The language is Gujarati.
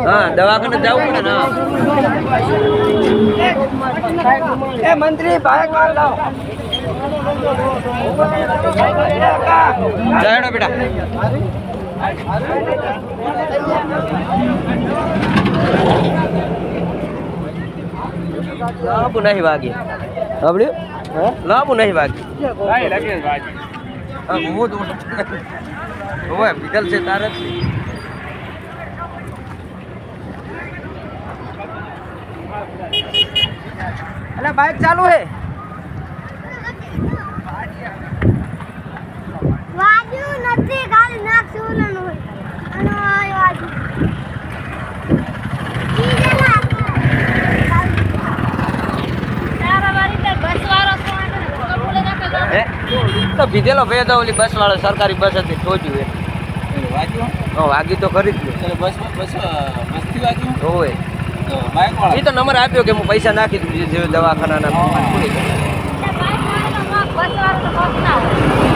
हाँ दवाखाने जाऊँ ना मंत्री भाई मान लाओ जाए बेटा लाभ नहीं भागी अब लाभ नहीं भागी वो तो वो है बिजल से तारत अरे बाइक चालू है वाजू નથી ગાલ નાક સુલન હોય અને વાજુ तो बीजेलो भे तो ओली बस वाला सरकारी बस હતી ઠોજ્યું એ વાગ્યું હા વાગી તો ખરી જ એટલે બસ મસ્તી વાગ્યું હોય તો બાઈક વાળા ઈ તો નંબર આપ્યો કે હું પૈસા નાખી દઉં જે દવાખાનાના પૂરી બાઈક વાળા બસ વાળા તો